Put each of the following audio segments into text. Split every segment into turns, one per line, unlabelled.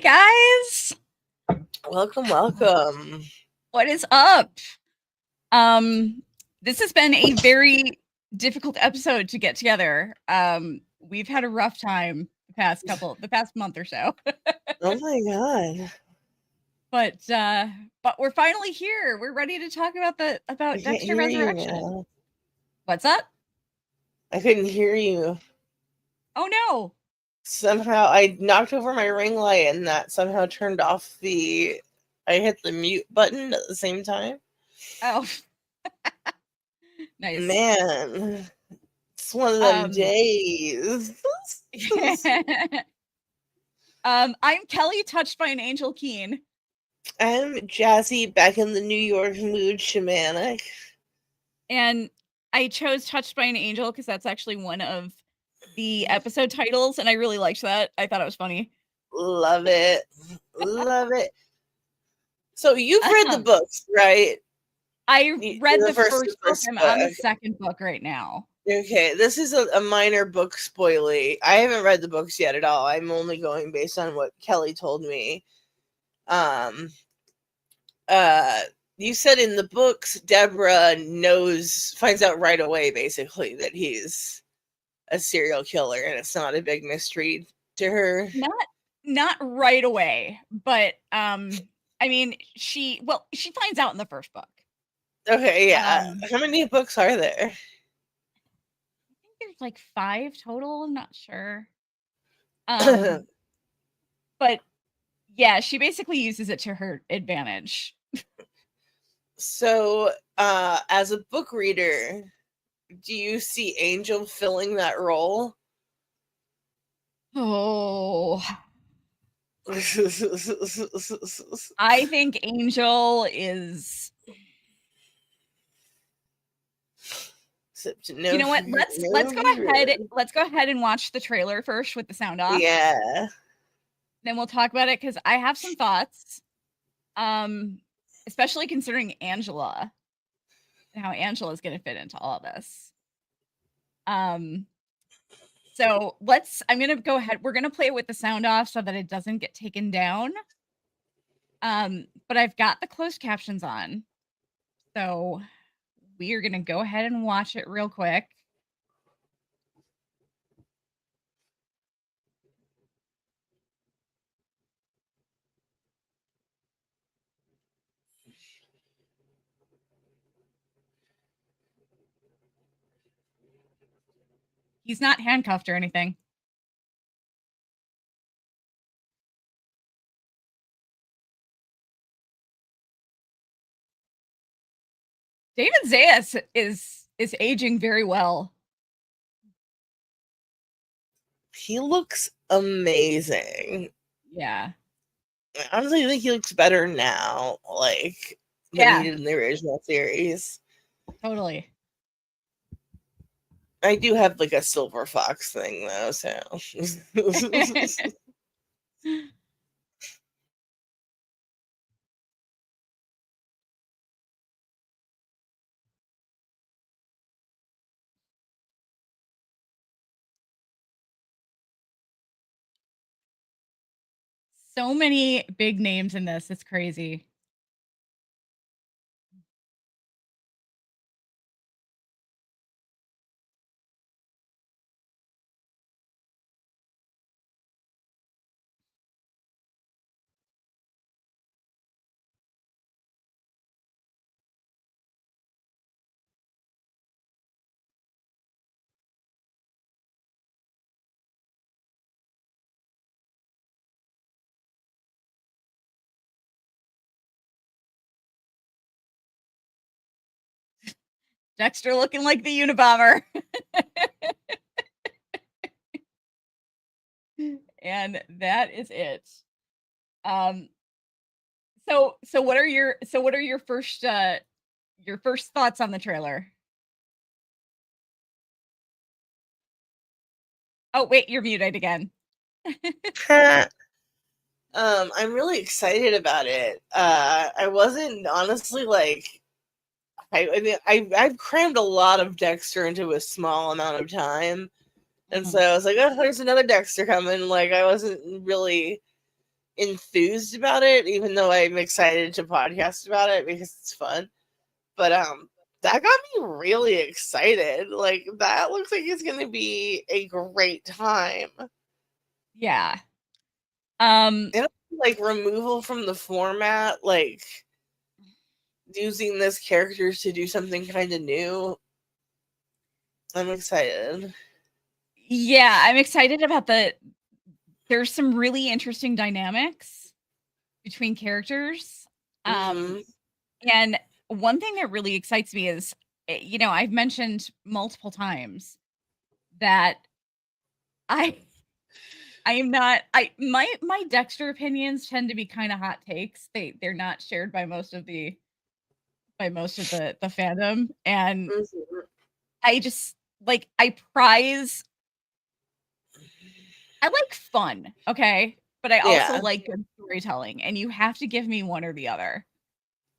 Hey guys,
Welcome.
what is up? This has been a very difficult episode to get together. We've had a rough time the past month or so.
Oh my god.
But we're finally here. We're ready to talk about Dexter Resurrection. What's up?
I couldn't hear you.
Oh no.
Somehow I knocked over my ring light and that somehow turned off I hit the mute button at the same time.
Oh. Nice.
Man. It's one of them days.
I'm Kelly, touched by an angel Keen.
I'm Jazzy, back in the New York mood shamanic.
And I chose Touched by an Angel because that's actually one of the episode titles, and I really liked that. I thought it was funny.
Love it. Love it. So you've read the books, right?
I read the first book. I'm on the second book right now.
Okay, this is a minor book spoilie. I haven't read the books yet at all. I'm only going based on what Kelly told me. You said in the books, Deborah finds out right away, basically, that he's a serial killer, and it's not a big mystery to her.
Not right away, but I mean, she finds out in the first book.
Okay, yeah. How many books are there?
I think there's like 5 total. I'm not sure. But yeah, she basically uses it to her advantage.
So, as a book reader, do you see Angel filling that role?
Oh. I think Angel is... You know what? Let's go ahead and watch the trailer first with the sound off.
Yeah.
Then we'll talk about it because I have some thoughts. Especially considering Angela and how Angela is going to fit into all of this. So I'm going to go ahead. We're going to play it with the sound off so that it doesn't get taken down. But I've got the closed captions on. So we are going to go ahead and watch it real quick. He's not handcuffed or anything. David Zayas is aging very well.
He looks amazing.
Yeah.
I honestly think he looks better now, than he did in the original series.
Totally.
I do have a silver fox thing though, so
so many big names in this. It's crazy. Dexter looking like the Unabomber. And that is it. So what are your first thoughts on the trailer? Oh wait, you're muted again.
I'm really excited about it. I wasn't honestly I've crammed a lot of Dexter into a small amount of time. And so I was like, oh, there's another Dexter coming. I wasn't really enthused about it, even though I'm excited to podcast about it because it's fun. But that got me really excited. Like, that looks like it's gonna be a great time.
Yeah.
And like removal from the format, like using this characters to do something kind of new. I'm excited.
Yeah, I'm excited about there's some really interesting dynamics between characters.
Mhm.
And one thing that really excites me is, I've mentioned multiple times that I I am not my Dexter opinions tend to be kind of hot takes. They're not shared by most of the fandom, and
Mhm.
I just I like fun, okay? But I also
Yeah.
like good storytelling, and you have to give me one or the other.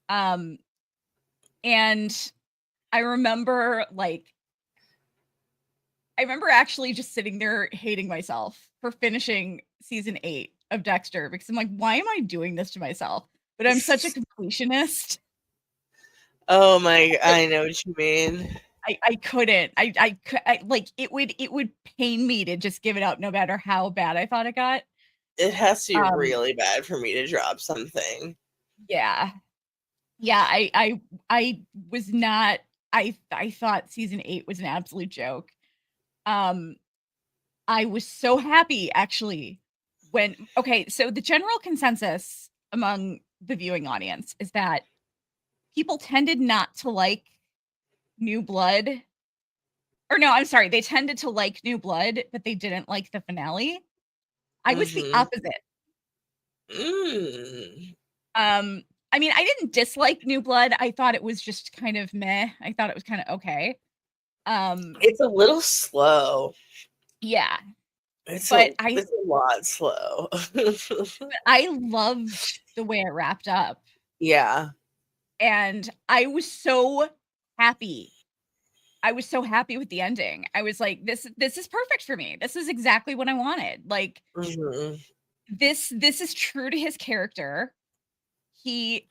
Um, and I remember actually just sitting there hating myself for finishing season 8 of Dexter because I'm like, why am I doing this to myself? But I'm such a completionist.
Oh my, I know what you mean.
I couldn't. Like it would pain me to just give it up no matter how bad I thought it got.
It has to be
Um,
really bad for me to drop something.
yeah. Yeah, I was not I thought season 8 was an absolute joke. Um, I was so happy actually so the general consensus among the viewing audience is that people tended not to like New Blood. Or no, I'm sorry, they tended to like New Blood, but they didn't like the finale. I was the
Mhm.
opposite.
Mm.
Um, I mean, I didn't dislike New Blood. I thought it was just kind of meh. I thought it was kind of okay.
It's a little slow.
Yeah,
It's
but
a lot slow.
I loved the way it wrapped up,
Yeah.
and I was so happy. I was so happy with the ending. I was like, this is perfect for me. This is exactly what I wanted. Like
Mhm.
this is true to his character. He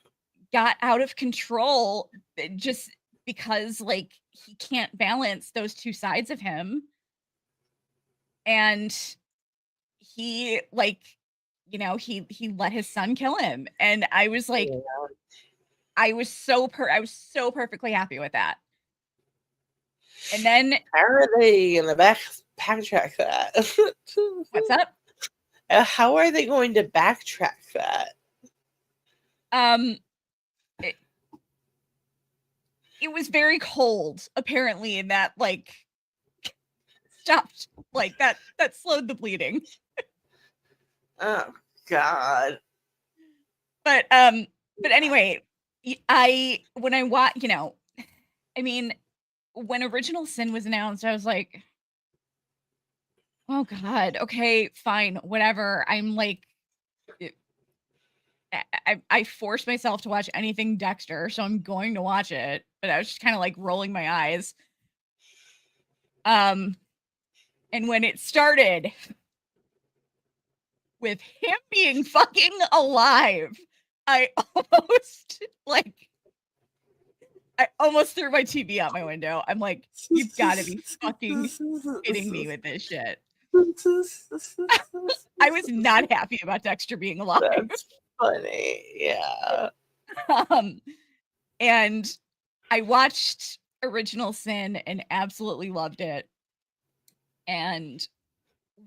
got out of control just because like he can't balance those two sides of him, and he he let his son kill him, and I was like
Yeah.
I was so perfectly happy with that. And then
How are they gonna backtrack that?
what's up?
How are they going to backtrack that?
Um it, it was very cold apparently, and that like stopped like that slowed the bleeding.
Oh God.
But anyway, I when I watch, I mean, when Original Sin was announced, I was like, "Oh god, okay, fine, whatever." I'm like eh, I forced myself to watch anything Dexter, so I'm going to watch it, but I was just kind of like rolling my eyes. Um and when it started with him being fucking alive, I almost like I almost threw my TV out my window. I'm like, "You've gotta be fucking kidding me with this shit." I was not happy about Dexter being alive.
That's funny. Yeah.
Um, and I watched Original Sin and absolutely loved it. And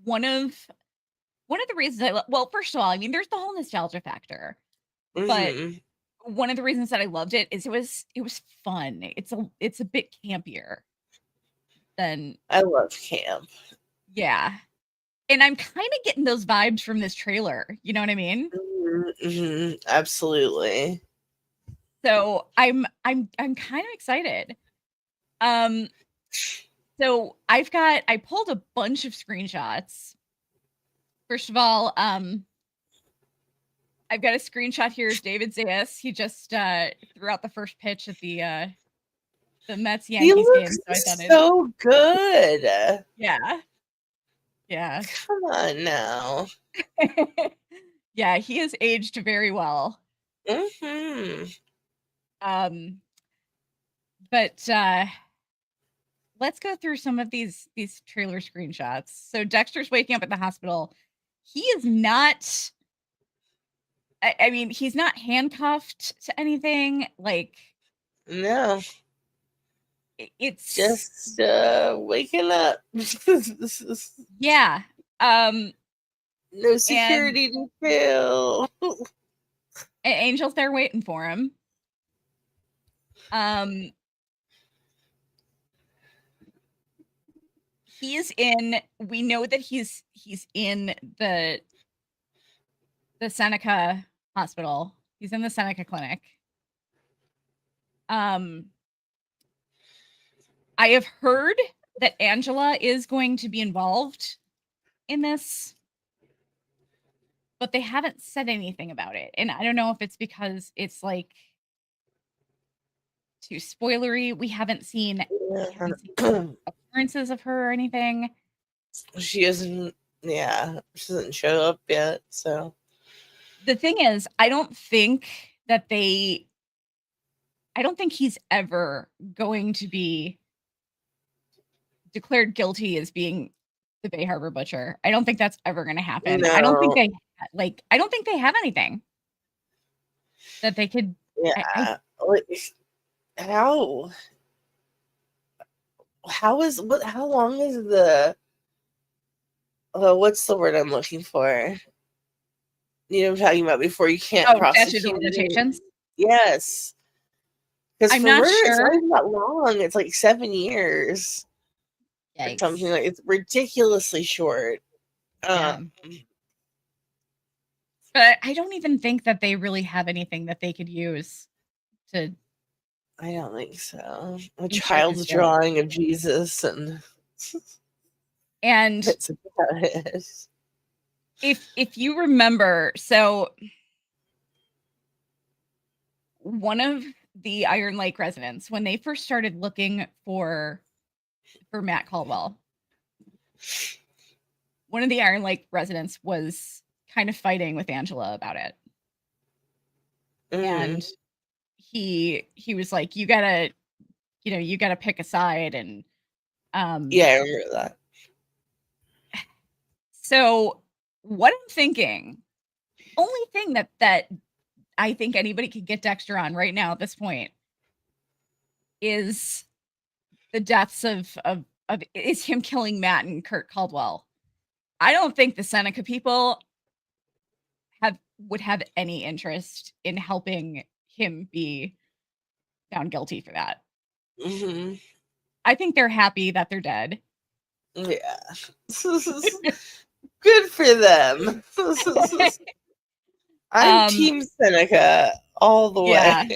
one of the reasons well, first of all, I mean, there's the whole nostalgia factor, but
Mhm.
one of the reasons that I loved it is it was fun. It's a bit campier than
I love camp.
yeah. And I'm kinda getting those vibes from this trailer, you know what I mean?
Mhm, mhm, absolutely.
So, I'm kind of excited. Um, so I pulled a bunch of screenshots. First of all, I've got a screenshot here of David Zayas. He just, threw out the first pitch at the
He
Mets-Yankees game,
looks
so I thought I'd
so good.
yeah, yeah.
Come on now.
Yeah, he has aged very well.
Mm-hmm.
But let's go through some of these trailer screenshots. So Dexter's waking up at the hospital. He is not. I mean, he's not handcuffed to anything. Like,
No,
it's
just waking up.
yeah.
No security detail.
Angel's there waiting for him. He's in. We know that he's in the Seneca hospital. He's in the Seneca clinic. I have heard that Angela is going to be involved in this, but they haven't said anything about it. And I don't know if it's because it's like too spoilery. We haven't seen appearances of her or anything.
She hasn't show up yet. So
the thing is, I don't think he's ever going to be declared guilty as being the Bay Harbor Butcher. I don't think that's ever going to happen.
No.
I don't think they have anything that they could.
Yeah. How long is the what's the word I'm looking for? You know what I'm talking about, before you can't prosecute
limitations?
Yes. Because
I'm not sure.
It's not that long. It's like 7 years.
Yikes.
Or something like it's ridiculously short.
Yeah. But I don't even think that they really have anything that they could use to.
I don't think so. A child's drawing of Jesus and
that's about it. If you remember, so one of the Iron Lake residents, when they first started looking for Matt Caldwell, one of the Iron Lake residents was kind of fighting with Angela about it. And he was like, you gotta pick a side. And
yeah, I remember that.
So what I'm thinking, only thing that I think anybody could get Dexter on right now at this point is the deaths of is him killing Matt and Kurt Caldwell. I don't think the Seneca people would have any interest in helping him be found guilty for that.
Mm-hmm.
I think they're happy that they're dead.
Yeah. Good for them. I'm Team Seneca all the way.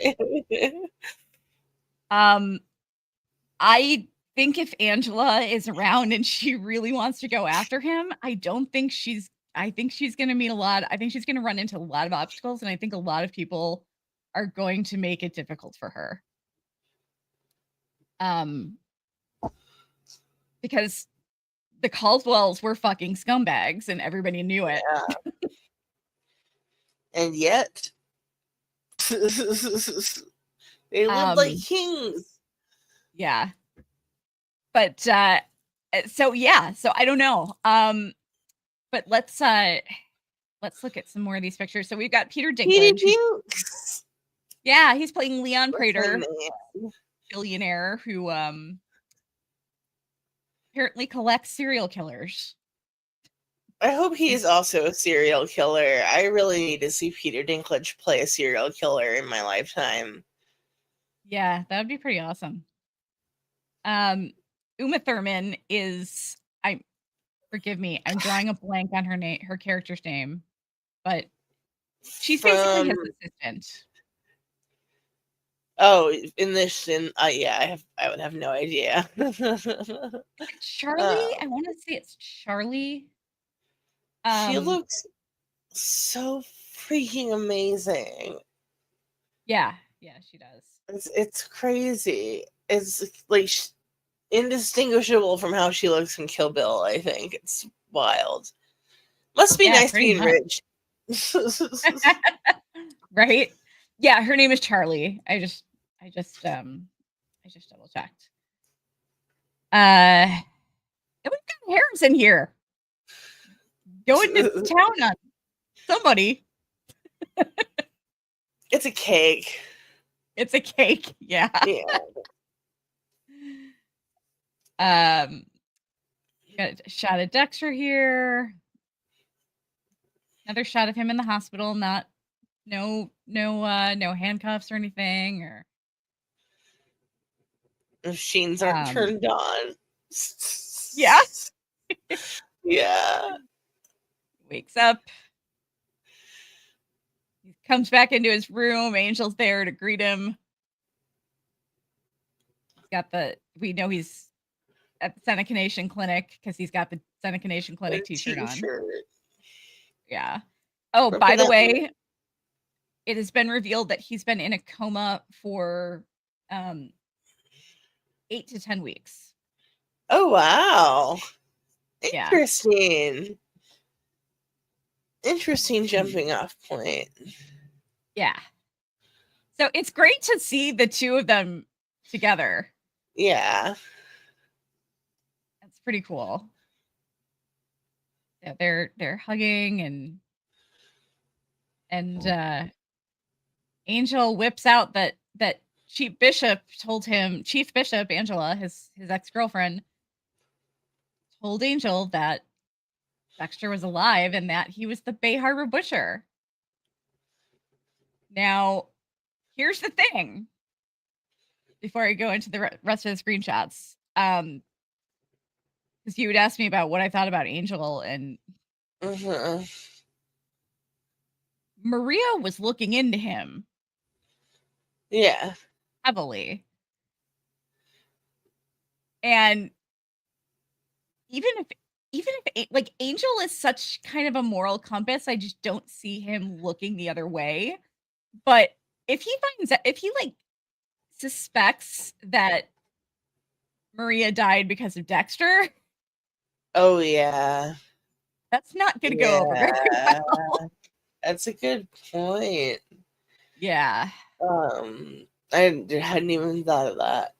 I think if Angela is around and she really wants to go after him, I think she's going to meet a lot. I think she's going to run into a lot of obstacles, and I think a lot of people are going to make it difficult for her. Because the Caldwells were fucking scumbags and everybody knew it.
Yeah. And yet they lived like kings.
Yeah. But so I don't know. But let's look at some more of these pictures. So we've got Peter Dinklage. Yeah, he's playing Leon Prater, billionaire who apparently collects serial killers.
I hope he is also a serial killer. I really need to see Peter Dinklage play a serial killer in my lifetime.
Yeah, that would be pretty awesome. Uma Thurman is, forgive me, I'm drawing a blank on her character's name, but she's basically his assistant. Oh,
I would have no idea.
Charlie? I want to say it's Charlie.
She looks so freaking amazing.
Yeah, she does.
It's crazy. It's like indistinguishable from how she looks in Kill Bill. I think it's wild. Must be nice being rich.
Right? Yeah, her name is Charlie. I just double checked. And we've got Harrison here. Going to town on somebody.
It's a cake.
It's a cake. Yeah.
Yeah.
Got a shot of Dexter here. Another shot of him in the hospital. No handcuffs or anything. Or
machines aren't turned on.
Yeah.
Yeah.
Wakes up. He comes back into his room. Angel's there to greet him. We know he's at the Seneca Nation Clinic because he's got the Seneca Nation Clinic t-shirt on. Yeah. Oh, by the way, it has been revealed that he's been in a coma for 8 to 10 weeks.
Oh, wow.
Yeah.
Interesting jumping off point.
Yeah. So it's great to see the two of them together.
Yeah.
That's pretty cool. Yeah, they're hugging and Angel whips out that Chief Bishop, Angela, his ex-girlfriend, told Angel that Dexter was alive and that he was the Bay Harbor Butcher. Now, here's the thing. Before I go into the rest of the screenshots, because you would ask me about what I thought about Angel, and Maria was looking into him.
Yeah.
Heavily. And even if like Angel is such kind of a moral compass, I just don't see him looking the other way. But if he like suspects that Maria died because of Dexter,
oh yeah,
that's not gonna go over very well.
That's a good point.
Yeah.
I hadn't even thought of that.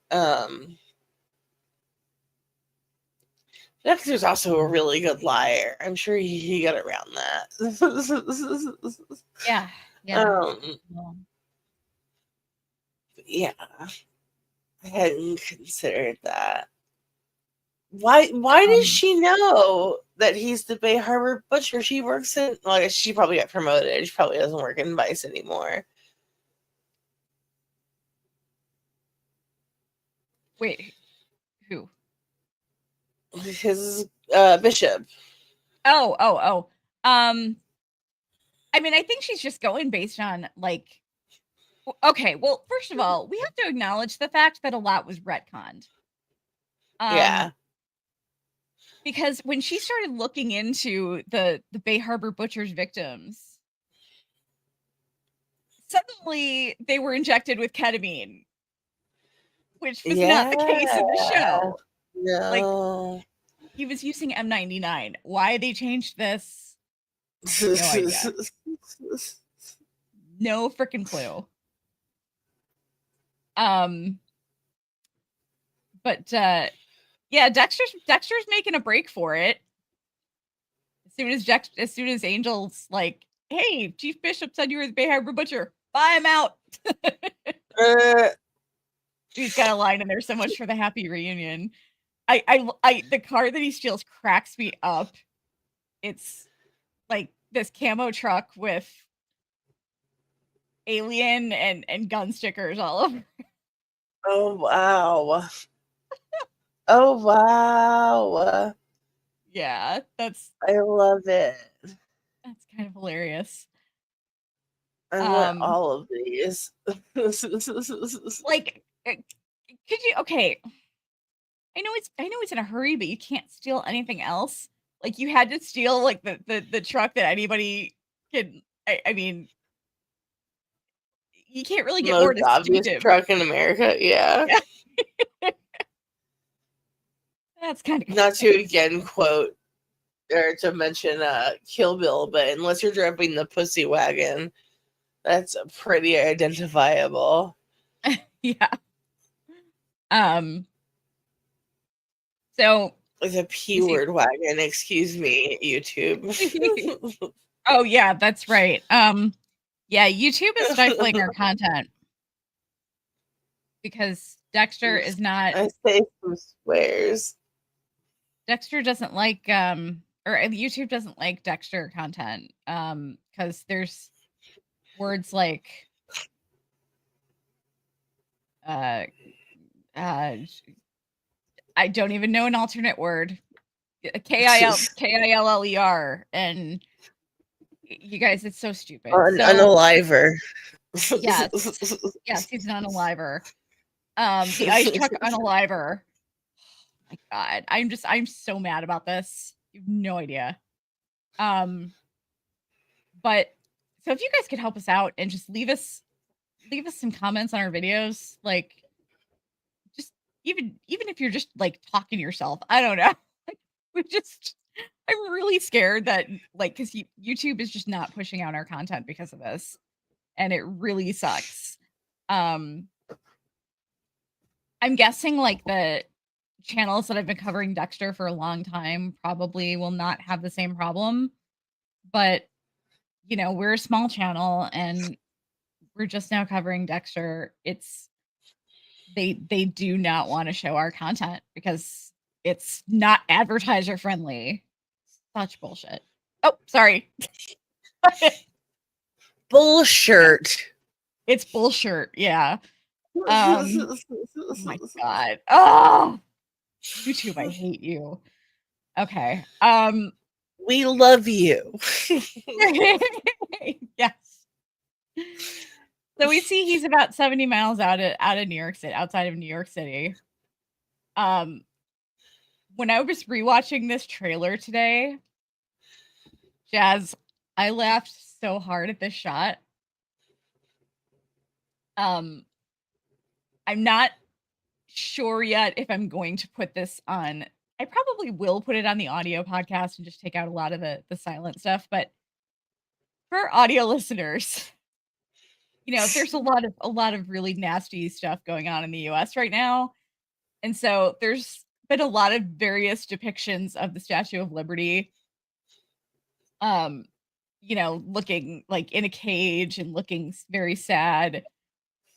Dexter's also a really good liar. I'm sure he got around that.
Yeah.
Yeah. I hadn't considered that. Why does she know that he's the Bay Harbor Butcher? She works in, well, she probably got promoted. She probably doesn't work in Vice anymore.
Wait, who?
His Bishop.
Oh. I mean, I think she's just going based on like, okay, well, first of all, we have to acknowledge the fact that a lot was retconned.
Yeah.
Because when she started looking into the Bay Harbor Butcher's victims, suddenly they were injected with ketamine, which was not the case in the show.
No.
Like, he was using M99. Why they changed this? No idea. No freaking clue. But yeah, Dexter's making a break for it. As soon as Angel's like, "Hey, Chief Bishop said you were the Bay Harbor Butcher. Buy him out." He's got a line in there. So much for the happy reunion. I the car that he steals cracks me up. It's like this camo truck with alien and gun stickers all over.
Oh wow. Oh wow.
Yeah,
I love it.
That's kind of hilarious.
I want all of these.
Like, could you? Okay, I know it's in a hurry, but you can't steal anything else. Like, you had to steal like the truck that anybody could. I mean, you can't really get more
obvious truck in America. Yeah.
That's kind of
not to again quote to mention Kill Bill, but unless you're driving the pussy wagon, that's pretty identifiable.
Yeah. So
the P word wagon, excuse me, YouTube.
Oh yeah, that's right. Yeah, YouTube is stifling our content because Dexter is not.
I say some swears.
Dexter doesn't like or YouTube doesn't like Dexter content because there's words like I don't even know an alternate word. K-I-L-L-E-R, and you guys, it's so stupid.
Unaliver.
Yes, he's an unaliver. The ice truck unaliver. Oh my God, I'm so mad about this. You have no idea. But so if you guys could help us out and just leave us some comments on our videos, like just even if you're just like talking to yourself, I don't know. Like I'm really scared that like because YouTube is just not pushing out our content because of this, and it really sucks. I'm guessing like the channels that have been covering Dexter for a long time probably will not have the same problem, but you know, we're a small channel and we're just now covering Dexter. They do not want to show our content because it's not advertiser friendly. Such bullshit. Oh, sorry.
Bullshit.
It's bullshit. Yeah. Oh my God. Oh, YouTube, I hate you. Okay.
We love you.
Yes. So we see he's about 70 miles out of New York City, outside of New York City. When I was rewatching this trailer today, Jazz, I laughed so hard at this shot. I'm not sure yet if I'm going to put this on. I probably will put it on the audio podcast and just take out a lot of the silent stuff, but for audio listeners, you know, there's a lot of really nasty stuff going on in the US right now. And so there's been a lot of various depictions of the Statue of Liberty. You know, looking like in a cage and looking very sad.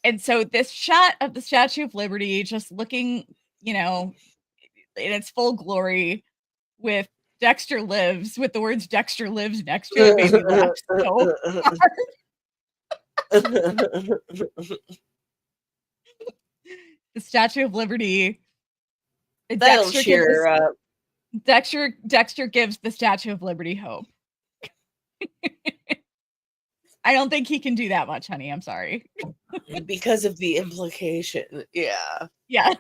And so this shot of the Statue of Liberty just looking, you know, in its full glory with Dexter lives, with the words Dexter lives next to it, made me laugh so hard. The Statue of Liberty.
That'll cheer her up.
Dexter gives the Statue of Liberty hope. I don't think he can do that much, honey. I'm sorry.
Because of the implication. Yeah.
Yeah.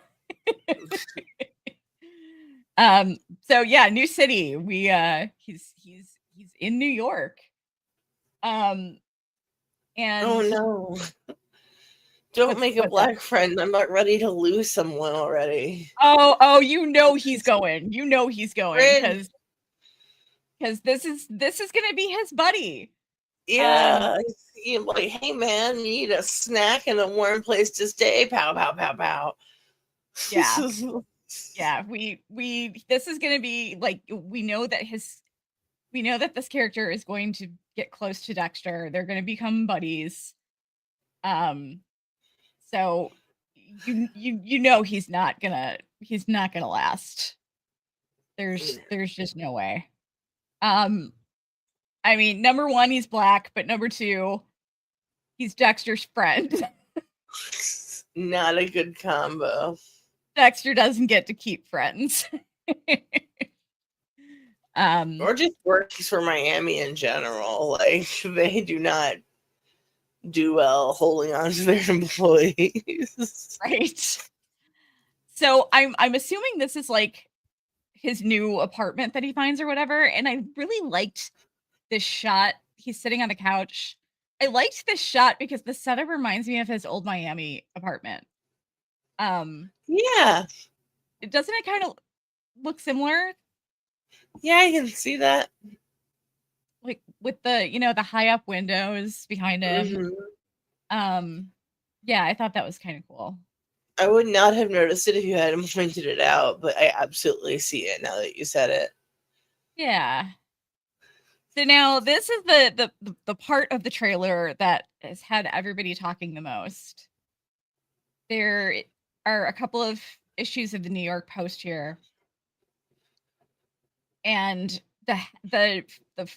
So yeah, new city. We he's in New York. And
oh no. Don't make a black friend. I'm not ready to lose someone already.
Oh, you know he's going. You know he's going because this is gonna be his buddy.
Yeah, you're like, hey man, you need a snack and a warm place to stay. Pow, pow, pow, pow.
Yeah, yeah. We this is gonna be like we know that this character is going to get close to Dexter. They're gonna become buddies. So you know he's not gonna last. There's just no way. I mean, number one, he's black, but number two, he's Dexter's friend.
Not a good combo.
Dexter doesn't get to keep friends.
Or just works for Miami in general. Like they do not do well holding on to their employees.
Right. So I'm assuming this is like his new apartment that he finds or whatever. And I really liked this shot. He's sitting on the couch. I liked this shot because the setup reminds me of his old Miami apartment.
Yeah.
Doesn't it kind of look similar?
Yeah, I can see that.
Like with the, the high up windows behind him. Yeah, I thought that was kind of cool.
I would not have noticed it if you hadn't pointed it out, but I absolutely see it now that you said it.
Yeah. So now this is the part of the trailer that has had everybody talking the most. There are a couple of issues of the New York Post here, and the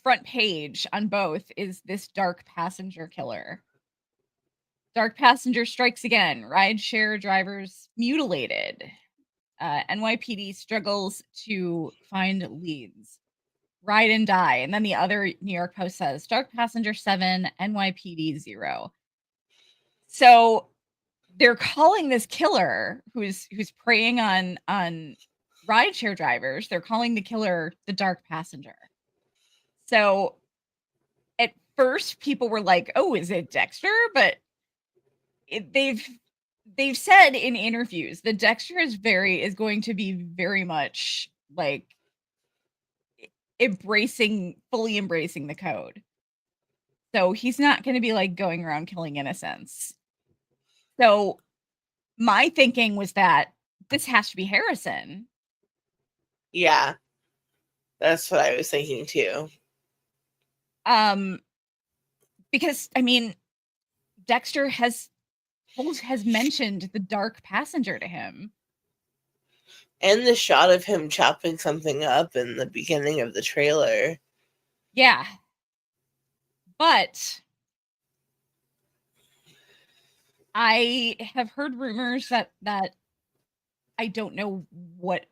front page on both is this dark passenger killer. Dark passenger strikes again. Rideshare drivers mutilated. NYPD struggles to find leads. Ride and die. And then the other New York Post says dark passenger 7, NYPD 0. So they're calling this killer who's preying on rideshare drivers. They're calling the killer the dark passenger. So at first people were like, "Oh, is it Dexter?" But they've said in interviews that Dexter is going to be very much like fully embracing the code. So he's not going to be like going around killing innocents. So my thinking was that this has to be Harrison.
Yeah. That's what I was thinking too.
Because I mean, Dexter has mentioned the dark passenger to him.
And the shot of him chopping something up in the beginning of the trailer.
Yeah. But I have heard rumors that I don't know what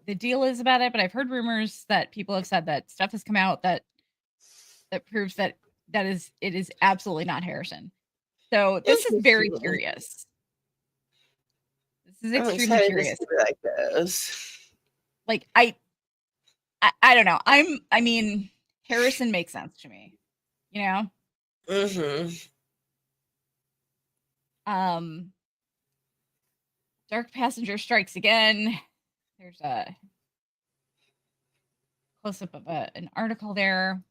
the deal is about it, but I've heard rumors that people have said that stuff has come out that proves that it is absolutely not Harrison. So this is very curious. This is extremely curious.
To see where that goes.
Like I don't know. I mean, Harrison makes sense to me. You know? Dark passenger strikes again. There's a close up of an article there.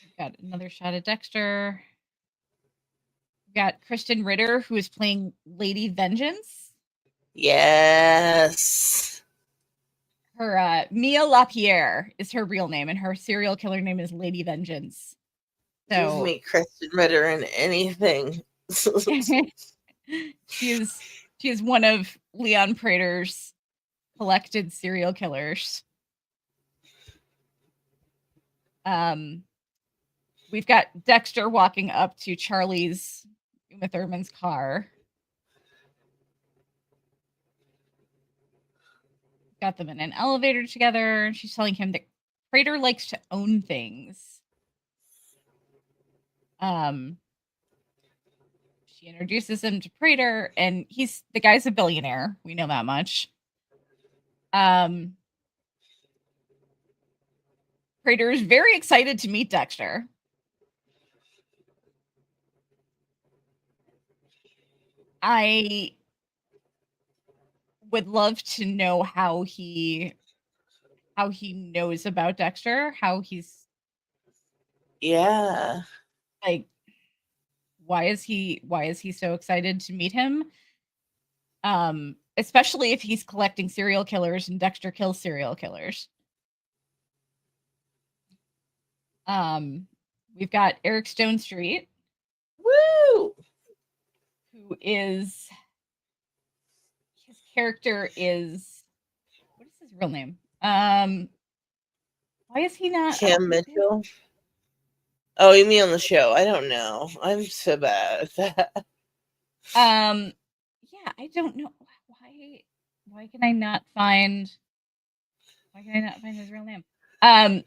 We've got another shot of Dexter. We've got Kristen Ritter, who is playing Lady Vengeance.
Yes.
Her Mia LaPierre is her real name, and her serial killer name is Lady Vengeance. So
give me Kristen Ritter in anything.
she is one of Leon Prater's collected serial killers. We've got Dexter walking up to Charlie's Uma Thurman's car. Got them in an elevator together. She's telling him that Prater likes to own things. She introduces him to Prater, and the guy's a billionaire. We know that much. Prater is very excited to meet Dexter. I would love to know how he knows about Dexter, how he's like, why is he so excited to meet him? Especially if he's collecting serial killers and Dexter kills serial killers. We've got Eric Stone Street.
Woo!
Who is his character is, what is his real name? Why is he not
Cam Mitchell? Oh, you mean on the show? I don't know. I'm so bad at that.
Yeah, I don't know why can I not find his real name?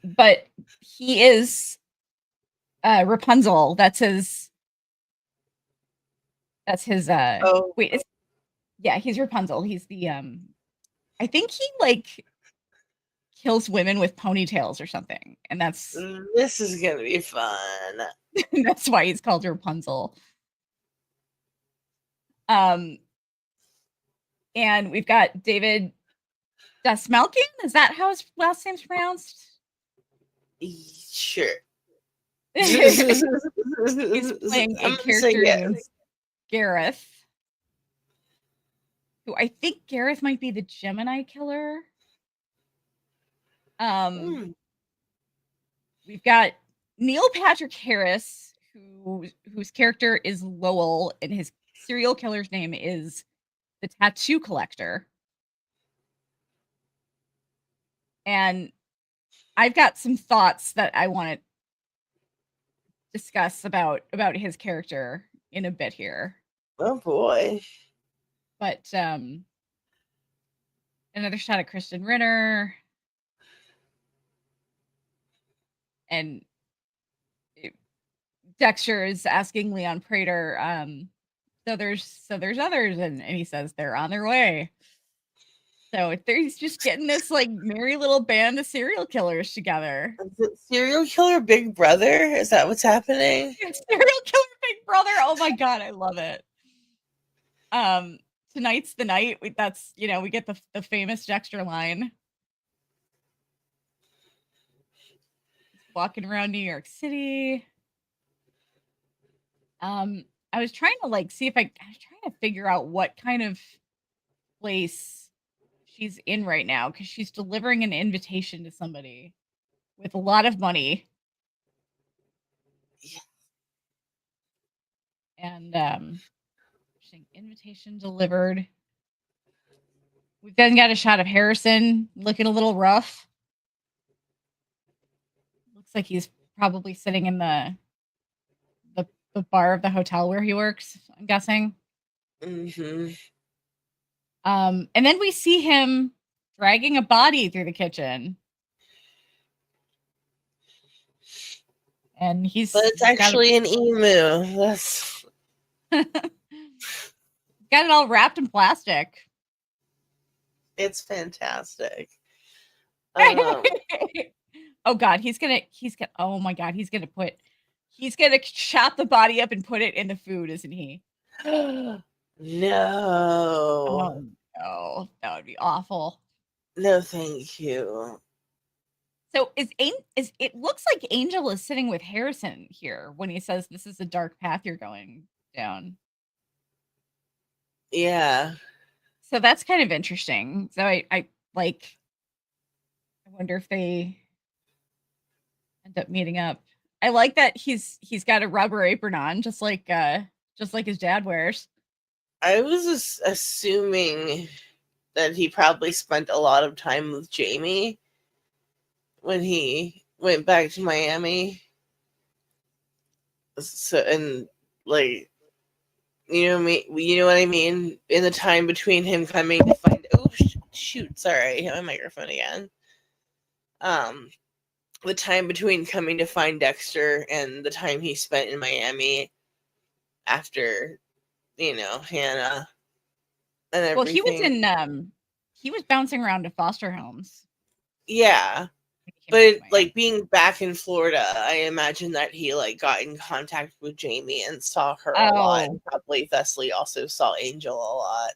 But he is Rapunzel. That's his wait, yeah, he's Rapunzel. He's the I think he like kills women with ponytails or something, and
this is gonna be fun.
That's why he's called Rapunzel. And we've got David Smelkin? Is that how his last name's pronounced?
Sure.
He's playing
I'm
a
gonna say
character named
yes.
Gareth, who I think Gareth might be the Gemini killer. We've got Neil Patrick Harris, whose character is Lowell, and his serial killer's name is the Tattoo Collector. And I've got some thoughts that I want to discuss about his character in a bit here.
Oh boy.
But another shot at Kristen Ritter. And Dexter is asking Leon Prater, so there's others, and he says they're on their way. So he's just getting this like merry little band of serial killers together.
Is it serial killer Big Brother? Is that what's happening?
Serial killer Big Brother. Oh my god, I love it. Tonight's the night. That's we get the famous Dexter line. Walking around New York City. I was trying to see if I was trying to figure out what kind of place she's in right now, because she's delivering an invitation to somebody with a lot of money.
Yeah.
And invitation delivered. We've then got a shot of Harrison looking a little rough. Looks like he's probably sitting in the bar of the hotel where he works, I'm guessing.
Mm-hmm.
And then we see him dragging a body through the kitchen. And
but it's actually an emu. That's
got it all wrapped in plastic.
It's fantastic.
Oh god, he's gonna oh my god, he's gonna chop the body up and put it in the food, isn't he?
No.
Oh no, that would be awful.
No, thank you.
So it looks like Angel is sitting with Harrison here when he says this is a dark path you're going down.
Yeah.
So that's kind of interesting. So I wonder if they end up meeting up. I like that he's got a rubber apron on, just like his dad wears.
I was assuming that he probably spent a lot of time with Jamie when he went back to Miami. So, and you know what I mean? In the time between him coming to find sorry, I hit my microphone again. The time between coming to find Dexter and the time he spent in Miami after, Hannah and everything.
Well, he was bouncing around to foster homes.
Yeah. But being back in Florida, I imagine that he got in contact with Jamie and saw her a lot, and probably thusly also saw Angel a lot.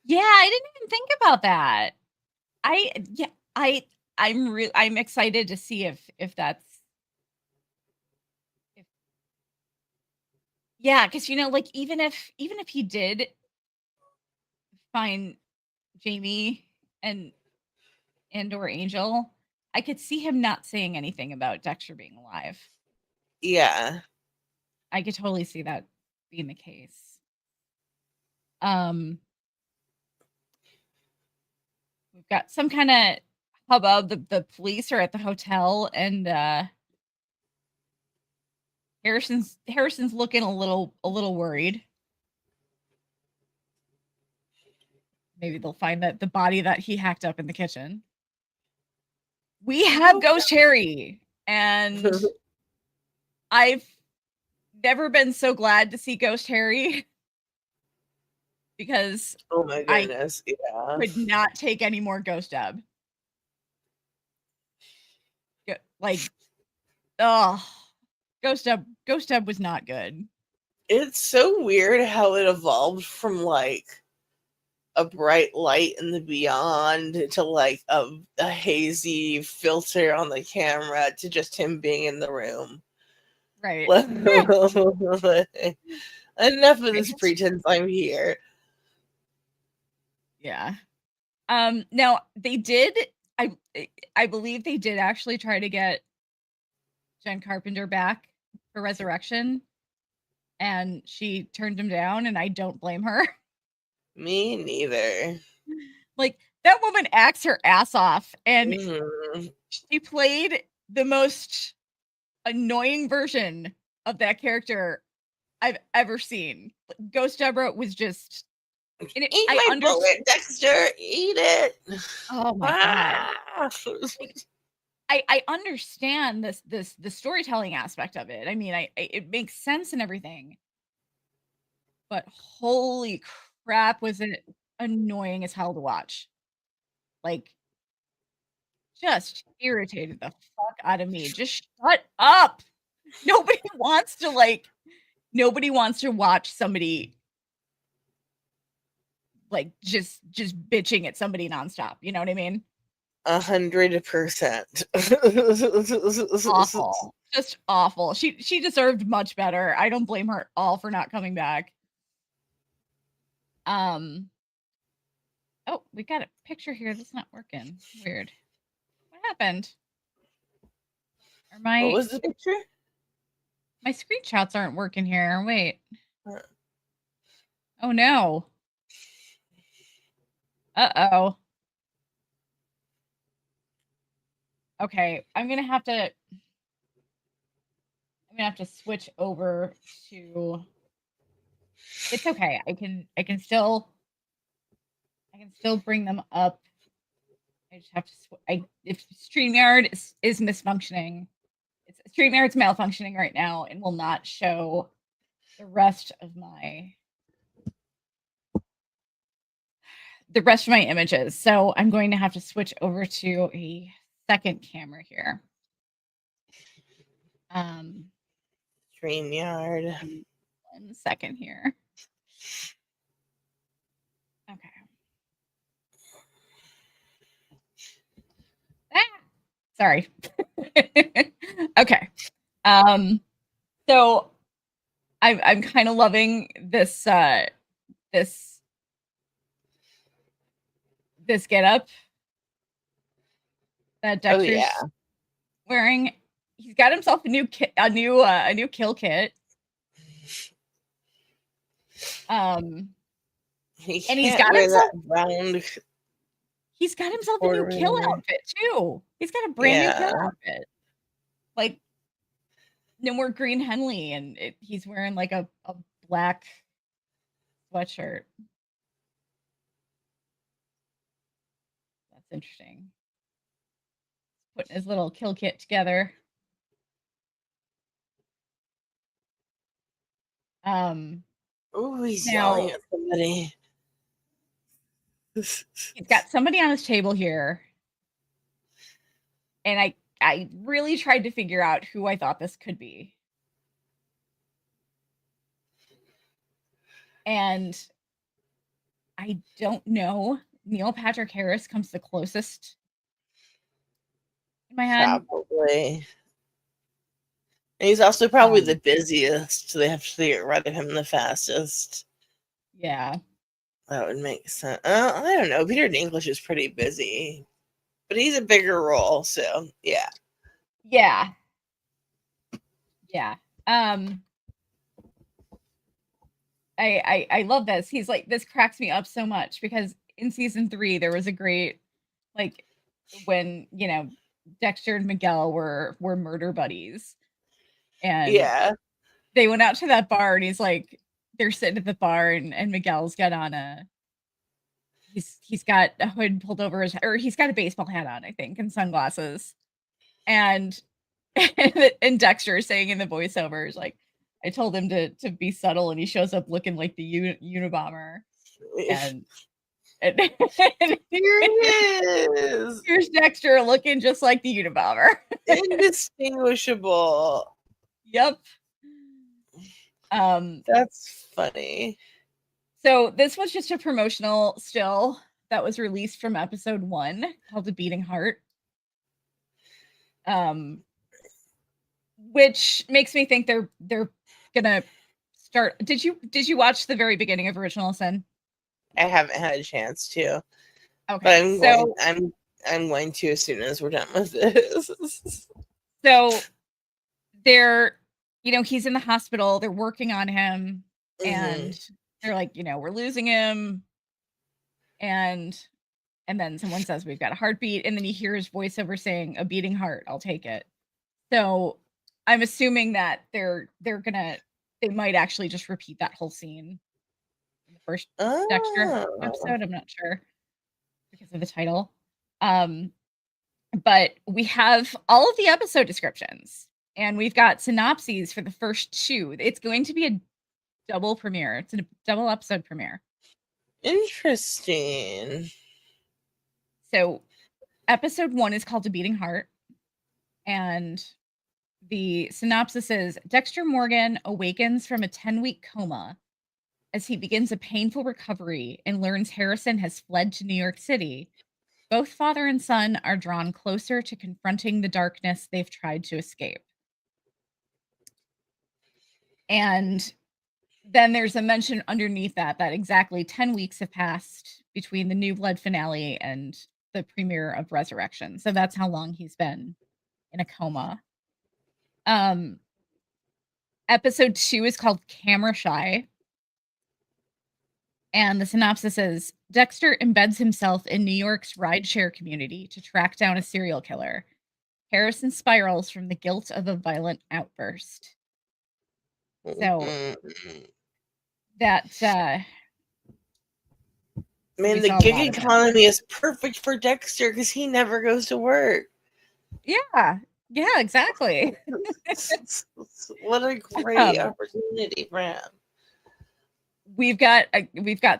Yeah, I didn't even think about that. I'm excited to see if that's because even if he did find Jamie and or Angel, I could see him not saying anything about Dexter being alive.
Yeah.
I could totally see that being the case. We've got some kind of hubbub. The police are at the hotel, and Harrison's looking a little worried. Maybe they'll find that the body that he hacked up in the kitchen. We have Ghost Harry, and I've never been so glad to see Ghost Harry because
oh my goodness,
I could not take any more Ghost Deb. Ghost Deb was not good.
It's so weird how it evolved from a bright light in the beyond to like a hazy filter on the camera to just him being in the room.
Right.
Enough of this pretense I'm here.
Yeah. Now they did, I believe they did actually try to get Jen Carpenter back for Resurrection, and she turned him down, and I don't blame her.
Me neither.
Like, that woman acts her ass off, and
Mhm.
she played the most annoying version of that character I've ever seen. Ghost Deborah was just. And
Eat my bullet, Dexter. Eat it.
Oh my god! I understand the storytelling aspect of it. I mean, it makes sense and everything. But holy crap, was it annoying as hell to watch. Like, just irritated the fuck out of me. Just shut up. Nobody wants to watch somebody like just bitching at somebody nonstop. You know what I mean?
100%.
Awful. Just awful. She deserved much better. I don't blame her at all for not coming back. Oh, we got a picture here that's not working. Weird. What happened? Or
what was the picture?
My screenshots aren't working here. Wait. Oh no. Uh-oh. Okay, I'm gonna have to switch over to. It's okay. I can still bring them up. I just have to. If StreamYard is misfunctioning, StreamYard's malfunctioning right now and will not show the rest of my images. So I'm going to have to switch over to a second camera here.
StreamYard.
1 second here. Okay. Sorry. Okay. So I'm kind of loving this this get up that Dexter's wearing. He's got himself a new kill kit. And he's got himself He's got himself a new kill outfit too. He's got a brand new kill outfit. Like, no more Green Henley, and he's wearing like a black sweatshirt. That's interesting. Putting his little kill kit together.
Oh, he's yelling at somebody.
He's got somebody on his table here. And I really tried to figure out who I thought this could be. And I don't know. Neil Patrick Harris comes the closest in my head.
Probably. And he's also probably the busiest, so they have to get rid of him the fastest.
Yeah.
That would make sense. I don't know. Peter Dinklage is pretty busy, but he's a bigger role, so yeah.
Yeah. Yeah. I love this. He's like, this cracks me up so much because in season 3 there was a great, like, when, you know, Dexter and Miguel were murder buddies. And they went out to that bar and he's like, they're sitting at the bar and Miguel's got on he's got a hood pulled over his, or he's got a baseball hat on, I think, and sunglasses. And Dexter is saying in the voiceovers, like, I told him to be subtle, and he shows up looking like the Unabomber. And here
he is.
Here's Dexter looking just like the Unabomber. So this was just a promotional still that was released from episode 1 called A Beating Heart. Which makes me think they're gonna start. Did you watch the very beginning of Original Sin?
I haven't had a chance to.
Okay,
But I'm going to as soon as we're done with this.
So they're, he's in the hospital, they're working on him, and they're like, we're losing him. And then someone says, we've got a heartbeat, and then you hear his voiceover saying, a beating heart, I'll take it. So I'm assuming that they might actually just repeat that whole scene in the first Dexter episode. I'm not sure because of the title. But we have all of the episode descriptions, and we've got synopses for the first 2. It's going to be a double premiere. It's a double episode premiere.
Interesting.
So episode 1 is called A Beating Heart, and the synopsis is Dexter Morgan awakens from a 10-week coma as he begins a painful recovery and learns Harrison has fled to New York City. Both father and son are drawn closer to confronting the darkness they've tried to escape. And then there's a mention underneath that exactly 10 weeks have passed between the New Blood finale and the premiere of Resurrection. So that's how long he's been in a coma. Episode 2 is called Camera Shy. And the synopsis is Dexter embeds himself in New York's rideshare community to track down a serial killer. Harrison spirals from the guilt of a violent outburst. So that
man, the gig economy is perfect for Dexter because he never goes to work.
Yeah, exactly.
What a great opportunity for him.
We've got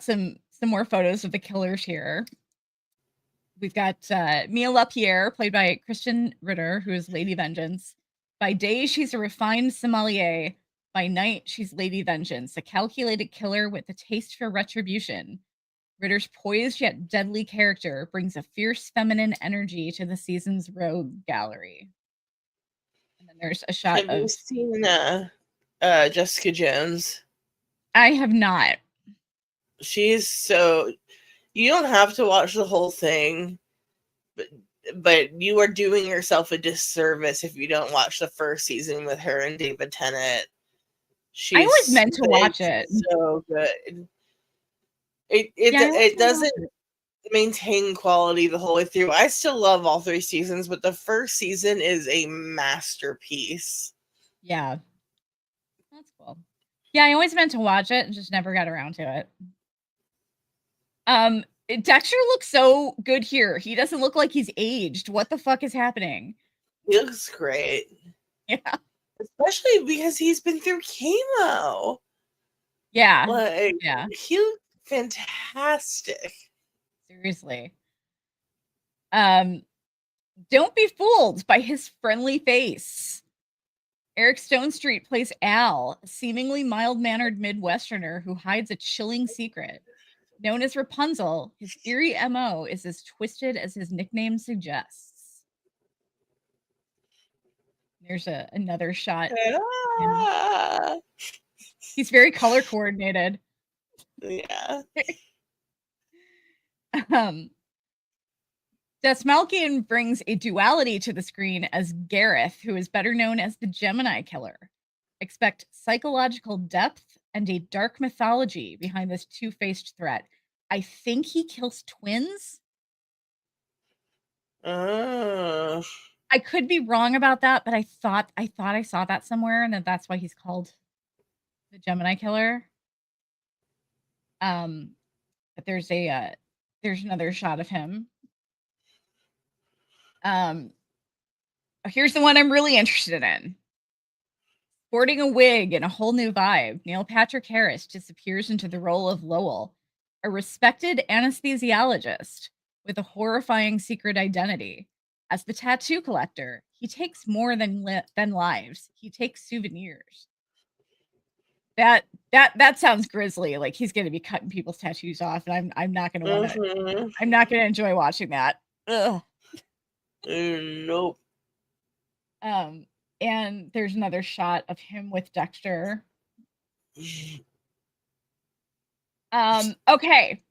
some more photos of the killers here. We've got Mia LaPierre, played by Kristen Ritter, who is Lady Vengeance. By day, she's a refined sommelier. By night, she's Lady Vengeance, a calculated killer with a taste for retribution. Ritter's poised yet deadly character brings a fierce feminine energy to the season's rogue gallery. And then there's a shot
Have you seen Jessica Jones?
I have not.
She's so... You don't have to watch the whole thing, but you are doing yourself a disservice if you don't watch the first season with her and David Tennant. I
always meant to watch it.
So good. It doesn't maintain quality the whole way through. I still love all 3 seasons, but the first season is a masterpiece.
Yeah. That's cool. Yeah, I always meant to watch it and just never got around to it. Dexter looks so good here. He doesn't look like he's aged. What the fuck is happening?
He looks great.
Yeah.
Especially because he's been through chemo.
Yeah.
He looked fantastic.
Seriously. Don't be fooled by his friendly face. Eric Stonestreet plays Al, a seemingly mild-mannered Midwesterner who hides a chilling secret. Known as Rapunzel, his eerie MO is as twisted as his nickname suggests. There's another shot.
Yeah.
He's very color coordinated.
Yeah.
Desmalkian brings a duality to the screen as Gareth, who is better known as the Gemini Killer. Expect psychological depth and a dark mythology behind this two-faced threat. I think he kills twins. I could be wrong about that, but I thought I saw that somewhere, and that's why he's called the Gemini Killer. But there's another shot of him. Here's the one I'm really interested in. Sporting a wig and a whole new vibe, Neil Patrick Harris disappears into the role of Lowell, a respected anesthesiologist with a horrifying secret identity. As the tattoo collector, he takes more than lives. He takes souvenirs. That sounds grisly. Like he's gonna be cutting people's tattoos off, and I'm not gonna want to. I'm not gonna enjoy watching that. Ugh.
Nope.
And there's another shot of him with Dexter. Okay.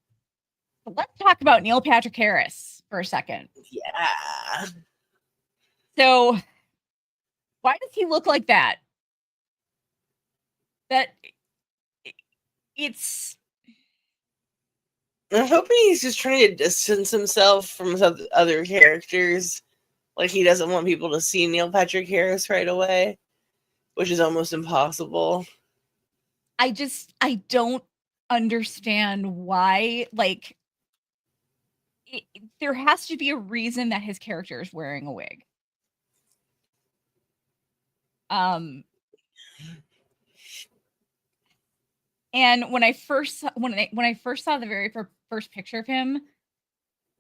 So let's talk about Neil Patrick Harris for a second.
Yeah.
So why does he look like that? It's
I'm hoping he's just trying to distance himself from other characters. Like he doesn't want people to see Neil Patrick Harris right away, which is almost impossible.
I don't understand why. Like, there has to be a reason that his character is wearing a wig. And when I first saw the very first picture of him,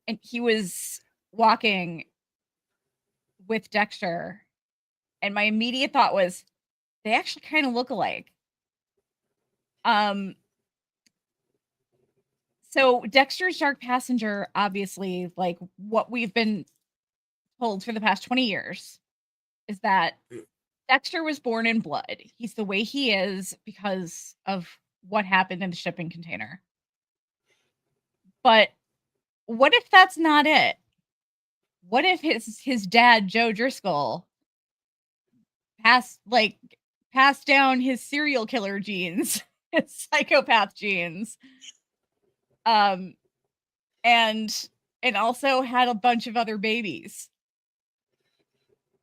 and he was walking with Dexter, and my immediate thought was, they actually kind of look alike. So Dexter's Dark Passenger, obviously, like what we've been told for the past 20 years, is that Dexter was born in blood. He's the way he is because of what happened in the shipping container. But what if that's not it? What if his dad, Joe Driscoll, passed down his serial killer genes, his psychopath genes, and also had a bunch of other babies?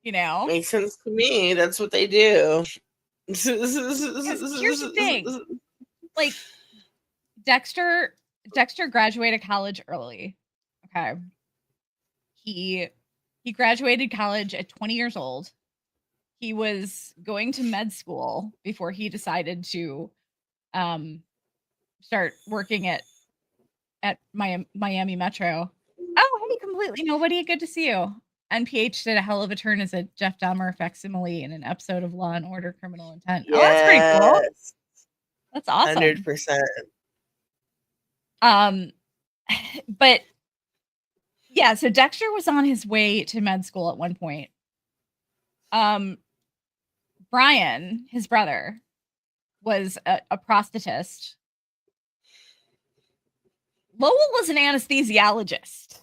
You know,
makes sense to me. That's what they do.
Here's the thing, like Dexter graduated college early. Okay, he graduated college at 20 years old. He was going to med school before he decided to start working at Miami Metro. Oh, hey, completely nobody. Good to see you. NPH did a hell of a turn as a Jeff Dahmer facsimile in an episode of Law and Order: Criminal Intent.
Yes.
Oh, that's pretty cool. That's awesome.
100%.
But yeah, so Dexter was on his way to med school at one point. Brian, his brother, was a prosthetist. Lowell was an anesthesiologist.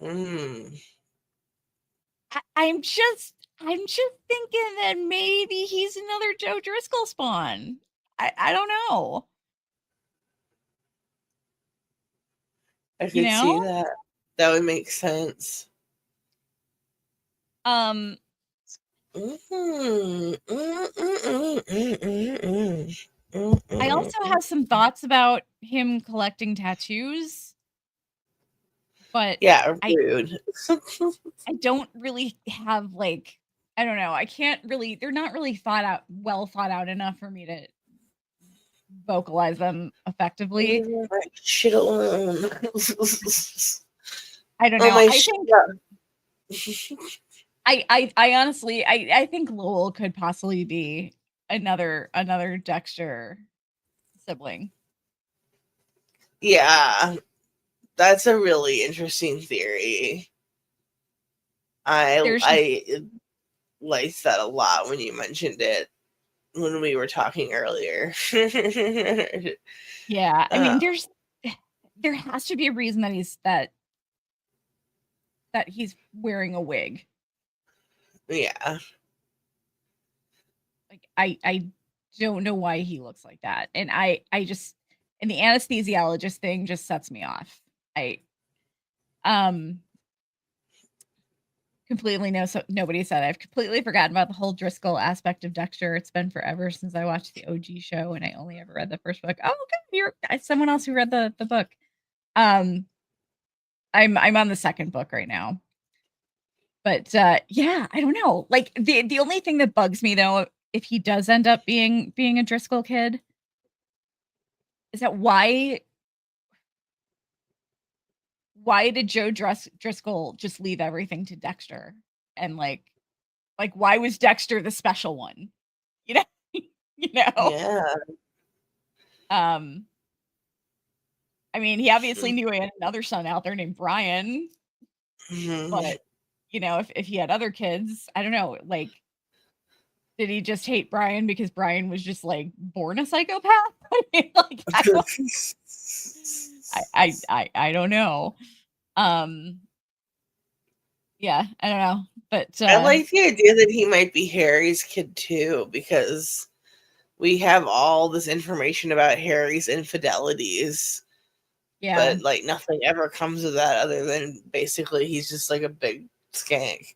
I'm just thinking that maybe he's another Joe Driscoll spawn. I don't know.
I could see that. That would make sense.
I also have some thoughts about him collecting tattoos, but
yeah, rude.
I don't really have, like, I don't know. I can't really. They're not really well thought out enough for me to vocalize them effectively.
Shit alone.
I don't know. I honestly, I think Lowell could possibly be another Dexter sibling.
Yeah, that's a really interesting theory. I liked that a lot when you mentioned it when we were talking earlier.
Yeah, I mean, there has to be a reason that he's wearing a wig.
Yeah.
Like I don't know why he looks like that. And I just, and the anesthesiologist thing just sets me off. Completely nobody said. I've completely forgotten about the whole Driscoll aspect of Dexter. It's been forever since I watched the OG show, and I only ever read the first book. Oh, okay, you're someone else who read the book. I'm on the second book right now. But yeah, I don't know. Like the only thing that bugs me though, if he does end up being a Driscoll kid, is that why did Joe Driscoll just leave everything to Dexter? And like why was Dexter the special one? You know?
Yeah.
I mean, he obviously knew he had another son out there named Brian, but if he had other kids, I don't know, like, did he just hate Brian because Brian was just like born a psychopath? I mean, like, I don't know. Yeah, I don't know, but
I like the idea that he might be Harry's kid too, because we have all this information about Harry's infidelities.
yeah,
But like nothing ever comes of that other than basically he's just like a big skank.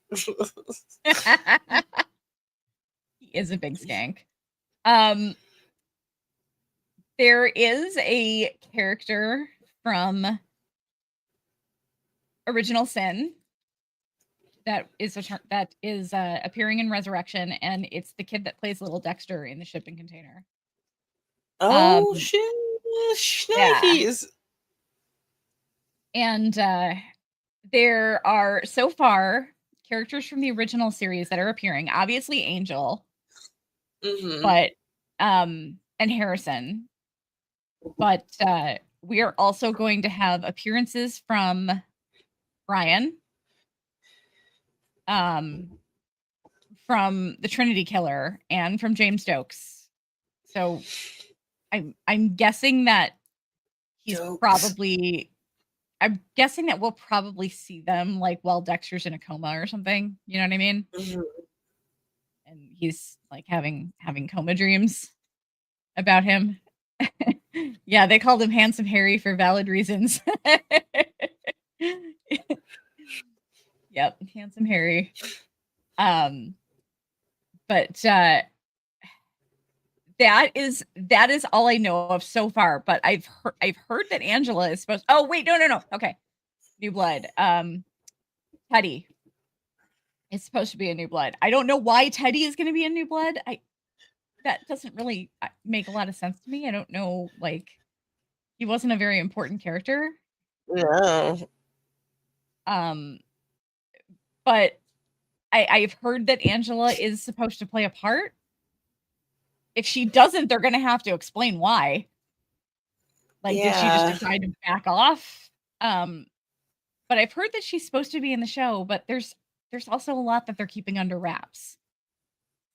he is a big skank. There is a character from Original Sin that is appearing in Resurrection, and it's the kid that plays little Dexter in the shipping container.
Oh shit!
Yeah.
Shnikes.
And there are so far characters from the original series that are appearing. Obviously, Angel, but and Harrison. But we are also going to have appearances from Brian, from the Trinity Killer, and from James Stokes. So I'm guessing that I'm guessing that we'll probably see them like while Dexter's in a coma or something. You know what I mean? And he's like having coma dreams about him. Yeah, they called him Handsome Harry for valid reasons. Yep, Handsome Harry. But that is all I know of so far. But I've heard that Angela is supposed. Oh wait, no. Okay, New Blood. Teddy is supposed to be a New Blood. I don't know why Teddy is going to be a New Blood. That doesn't really make a lot of sense to me. I don't know. Like, he wasn't a very important character.
No.
But I've heard that Angela is supposed to play a part. If she doesn't, they're going to have to explain why. Like, did she just decide to back off? But I've heard that she's supposed to be in the show, but there's also a lot that they're keeping under wraps.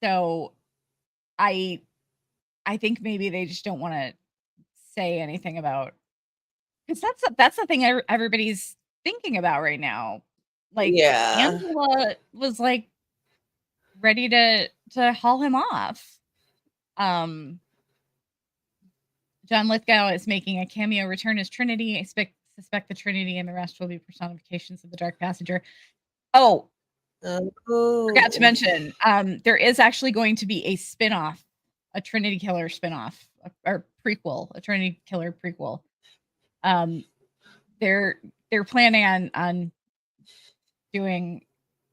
So I think maybe they just don't want to say anything about, because that's the thing everybody's thinking about right now. Like, Angela was like ready to haul him off. John Lithgow is making a cameo return as Trinity. I suspect the Trinity and the rest will be personifications of the Dark Passenger. Oh, forgot to mention, there is actually going to be a spinoff, a Trinity Killer spinoff, or prequel, a Trinity Killer prequel. They're planning on doing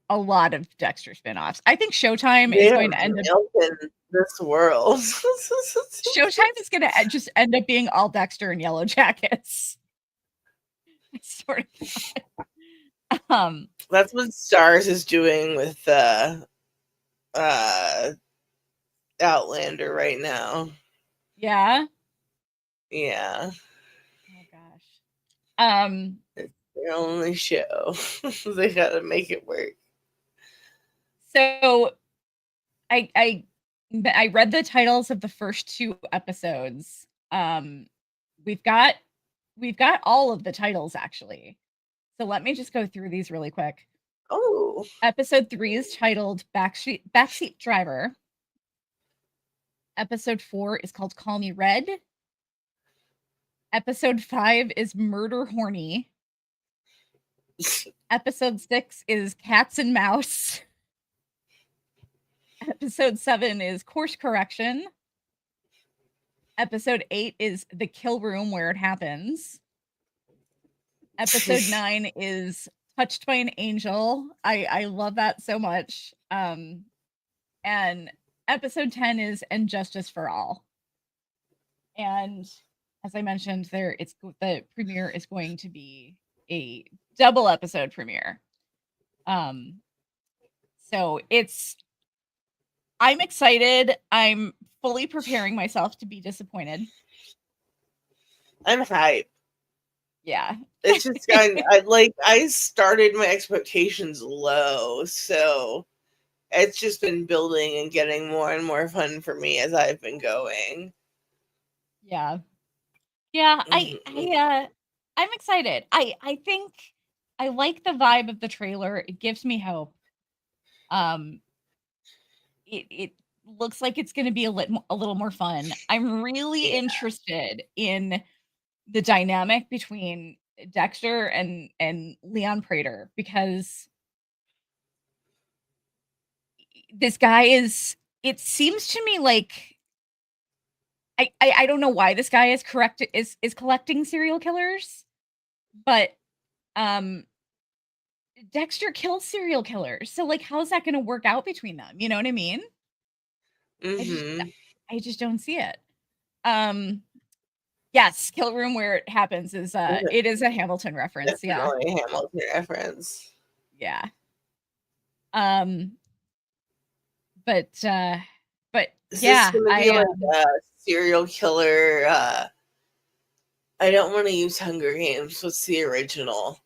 a lot of Dexter spinoffs. I think Showtime is going to end up
in this world.
Showtime is going to just end up being all Dexter and Yellow Jackets. I sort of.
That's what Stars is doing with Outlander right now.
Yeah.
Yeah.
Oh gosh.
It's their only show. They gotta make it work.
So I read the titles of the first 2 episodes. We've got all of the titles actually. So let me just go through these really quick.
Oh.
Episode 3 is titled Backseat Driver. Episode 4 is called Call Me Red. Episode 5 is Murder Horny. Episode 6 is Cats and Mouse. Episode 7 is Course Correction. Episode 8 is The Kill Room, Where It Happens. Episode 9 is Touched by an Angel. I love that so much. And episode 10 is And Justice for All. And as I mentioned, the premiere is going to be a double episode premiere. So I'm excited. I'm fully preparing myself to be disappointed.
I'm hyped.
Yeah.
It's just I started my expectations low, so it's just been building and getting more and more fun for me as I've been going.
Yeah. Yeah,
Mhm.
I'm excited. I think I like the vibe of the trailer. It gives me hope. Um it looks like it's going to be a little more fun. I'm really
Yeah.
interested in the dynamic between Dexter and Leon Prater, because this guy is, it seems to me like I don't know why this guy is collecting serial killers, but um Dexter kills serial killers. So like how's that going to work out between them? You know what I mean? I just
Mhm.
I just don't see it. Um yes, Kill Room Where It Happens is it is a Hamilton reference. Yeah.
Definitely a Hamilton reference.
Yeah. Um but
Is this
yeah,
gonna be like a serial killer? I don't want to use Hunger Games. What's the original?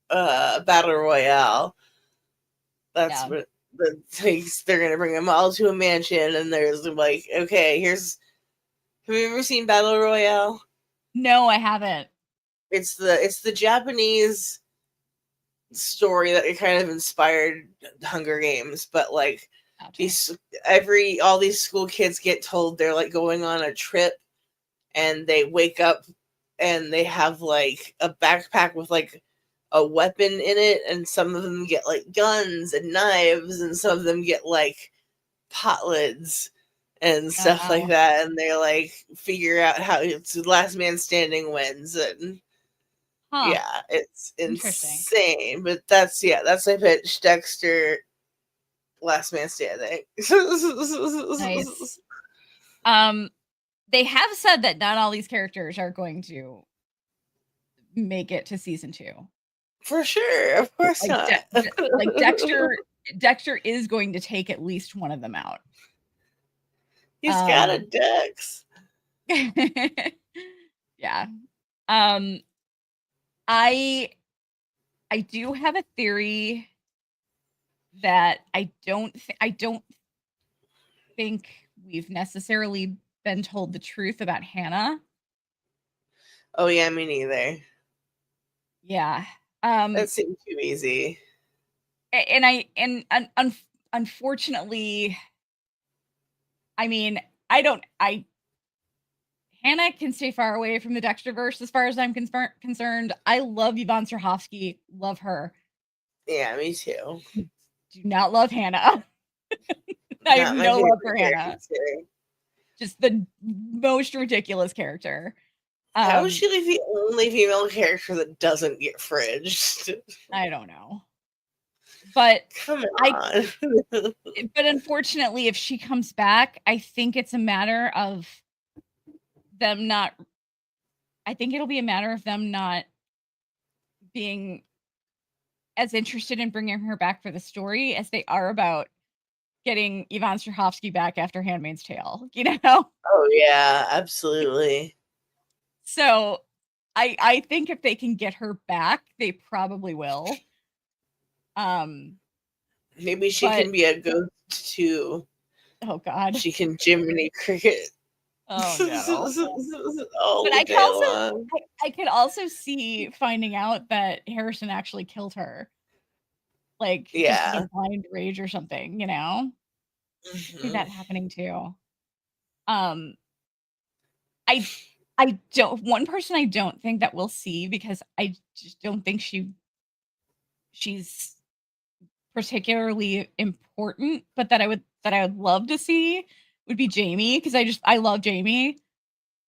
Battle Royale. That's
yeah.
what the things they're gonna bring them all to a mansion, and there's like, okay, here's. Have you ever seen Battle Royale?
No, I haven't.
It's the Japanese story that it kind of inspired Hunger Games, but like
Gotcha.
these all these school kids get told they're like going on a trip, and they wake up and they have like a backpack with like a weapon in it, and some of them get like guns and knives, and some of them get like pot lids and
Oh,
stuff like
wow.
that, and they like figure out how it's the last man standing wins. And
Huh.
yeah, it's
Interesting.
insane. But that's my pitch. Dexter, last man standing.
Nice. Um they have said that not all these characters are going to make it to season 2.
For sure, of course
Like
not.
like Dexter is going to take at least one of them out.
He's got a
Um
Dex.
yeah. Um I I do have a theory that I don't think we've necessarily been told the truth about Hannah.
Oh yeah, me neither.
Yeah.
That seemed too easy.
And unfortunately, I mean, I Hannah can stay far away from the Dexterverse as far as I'm concerned. I love Yvonne Strahovski, love her.
Yeah, me too.
Do not love Hannah. I have
Not my
no love
favorite
for Hannah.
character.
Just the most ridiculous character.
How is she like the only female character that doesn't get fridged?
I don't know. But
Come
I
on.
but unfortunately, if she comes back, I think it's a matter of them not I think it'll be a matter of them not being as interested in bringing her back for the story as they are about getting Yvonne Strahovski back after Handmaid's Tale, you know?
Oh yeah, absolutely.
So, I think if they can get her back, they probably will.
Maybe she
But
can be a ghost too.
oh god.
She can Jiminy Cricket
Oh, no.
all
But
the
I could
day
also
long.
I could also see finding out that Harrison actually killed her, like, just in a
Yeah.
blind rage or something, you know? See
Mhm.
that happening too. Um, I I don't one person I don't think that we'll see, because I just don't think she's particularly important, but that I would love to see would be Jamie, because I love Jamie.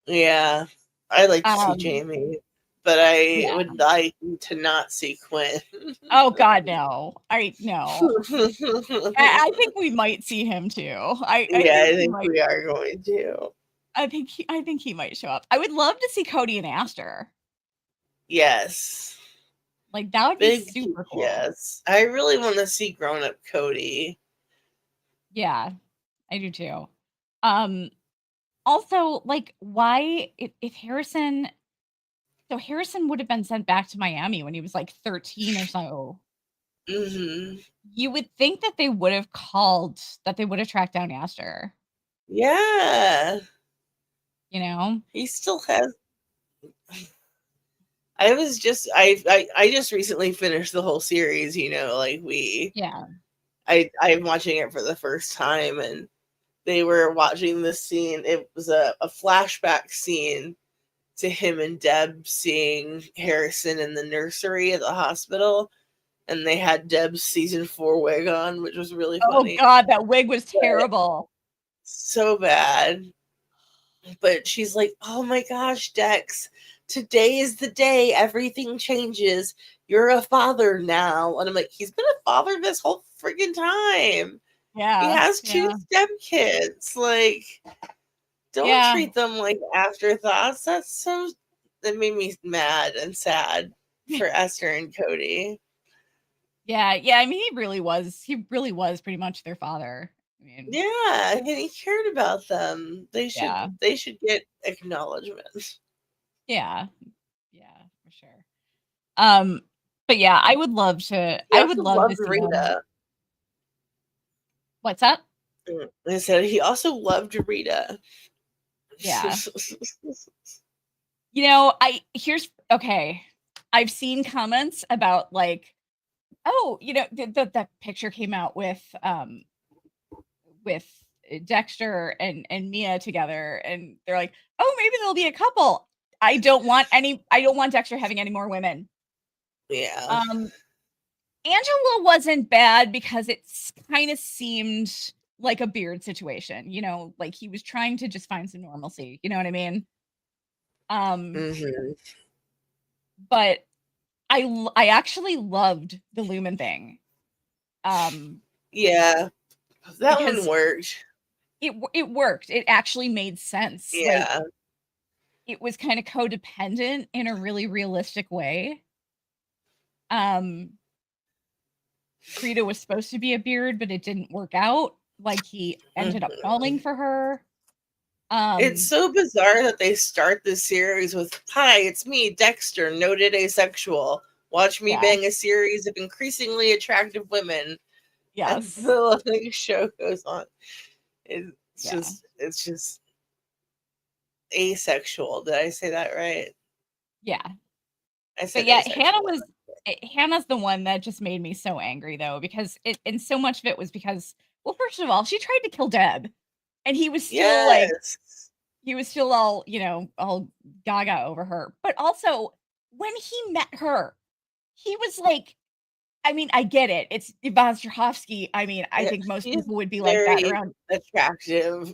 Yeah. I like to see
Um,
Jamie, but I
yeah.
would like to not see Quinn.
Oh god, no. I no. I think we might see him too. I
Yeah,
think
I
he
think
might
we are going to.
I think he might show up. I would love to see Cody and Aster.
Yes.
Like, that would be
Big
super cool.
yes. I really want to see grown up Cody.
Yeah, I do too. Also, like, why if Harrison would have been sent back to Miami when he was like 13 or so.
Mm-hmm.
You would think that they would have tracked down Aster.
Yeah.
You know?
He still has. I just recently finished the whole series, like
Yeah.
I'm watching it for the first time, and they were watching this scene. It was a flashback scene to him and Deb seeing Harrison in the nursery at the hospital, and they had Deb's season 4 wig on, which was really funny.
Oh god, that wig was terrible.
So bad. But she's like, oh my gosh, Dex, today is the day everything changes. You're a father now. And I'm like, he's been a father this whole friggin' time.
Yeah.
He has 2 stepkids. Like, don't treat them like afterthoughts. That made me mad and sad for Esther and Cody.
Yeah. I mean, he really was pretty much their father. I mean,
yeah, and he cared about them. They should get acknowledgement.
Yeah, for sure. But yeah, I would love to. I would love to see
Rita.
them. What's up?
I said he also loved Rita.
Yeah. I've seen comments about like, oh, the picture came out with Dexter and Mia together, and they're like, oh, maybe there'll be a couple. I don't want Dexter having any more women.
Yeah.
Angela wasn't bad because it kind of seemed like a Beard situation, like he was trying to just find some normalcy. You know what I mean?
Mm-hmm.
But I actually loved the Lumen thing.
Yeah, that one worked.
It worked. It actually made sense.
Yeah.
Like, it was kind of codependent in a really realistic way. Frida was supposed to be a Beard, but it didn't work out. Like, he ended up falling for her.
It's so bizarre that they start this series with, hi, it's me, Dexter, noted asexual. Watch me bang a series of increasingly attractive women.
Yes.
And the show goes on. It's just asexual. Did I say that right?
Yeah.
I said
Hannah's the one that just made me so angry, though, because and so much of it was because, well, first of all, she tried to kill Deb, and he was still all, all gaga over her. But also, when he met her, he was like, I mean, I get it. It's Yvonne Strahovski. I mean, I think most people would be like that around.
Attractive.